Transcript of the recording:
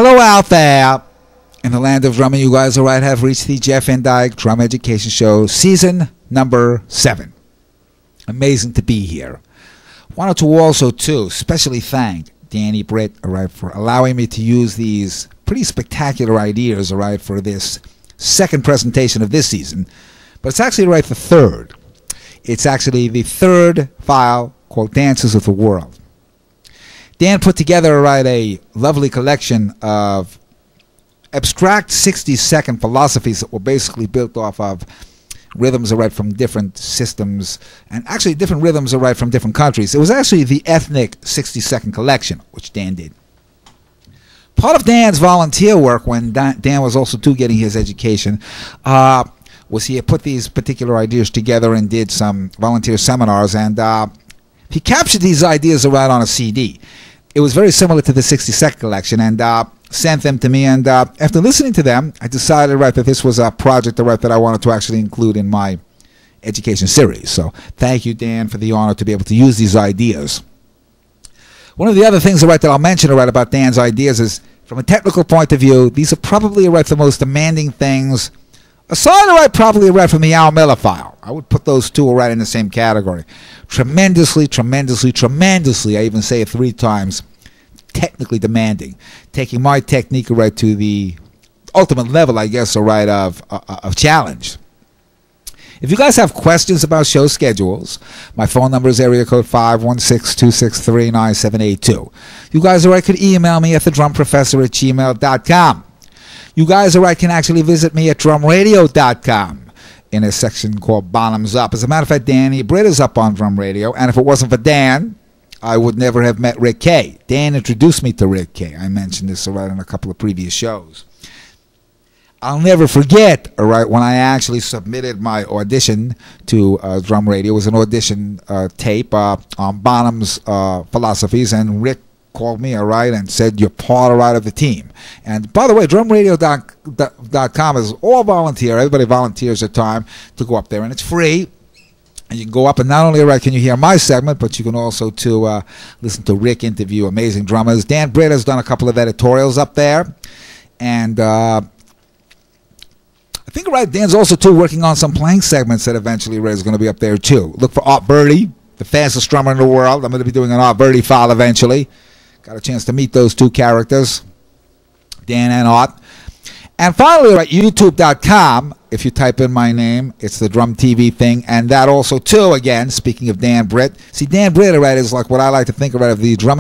Hello out there in the land of drumming. You guys have reached the Jeff Indyke Drum Education Show, season number 7. Amazing to be here. Wanted to also, too, especially thank Danny Britt, for allowing me to use these pretty spectacular ideas, for this second presentation of this season. But it's actually, the third. It's actually the third file called Dances of the World. Dan put together, a lovely collection of abstract 60-second philosophies that were basically built off of rhythms, from different systems, and actually different rhythms, from different countries. It was actually the ethnic 60-second collection, which Dan did. Part of Dan's volunteer work, when Dan was also getting his education, was he had put these particular ideas together and did some volunteer seminars, and he captured these ideas on a CD. It was very similar to the 60-second collection, and sent them to me, and after listening to them, I decided that this was a project that I wanted to actually include in my education series. So thank you, Dan, for the honor to be able to use these ideas. One of the other things that I'll mention about Dan's ideas is, from a technical point of view, these are probably the most demanding things, aside probably from the Al Miller file. I would put those two in the same category. Tremendously, I even say it 3 times, technically demanding, taking my technique to the ultimate level, of challenge. If you guys have questions about show schedules, my phone number is area code 516-263-9782. You guys could email me at thedrumprofessor@gmail.com. You guys can actually visit me at drumradio.com in a section called Bottoms Up. As a matter of fact, Danny Britt is up on Drum Radio, and if it wasn't for Dan, I would never have met Rick Kay. Dan introduced me to Rick Kay. I mentioned this in a couple of previous shows. I'll never forget, when I actually submitted my audition to Drum Radio. It was an audition tape on Bonham's philosophies, and Rick called me, and said, "You're part of the team." And by the way, drumradio.com is all volunteer. Everybody volunteers their time to go up there, and it's free. And you can go up, and not only can you hear my segment, but you can also listen to Rick interview amazing drummers. Dan Britt has done a couple of editorials up there, and I think Dan's also working on some playing segments that eventually is going to be up there too. Look for Art Birdie, the fastest drummer in the world. I'm going to be doing an Art Birdie file eventually. Got a chance to meet those 2 characters, Dan and Art. And finally, YouTube.com, if you type in my name, it's the Drum TV thing. And that also, too, again, speaking of Dan Britt. See, Dan Britt, is what I like to think of the drumming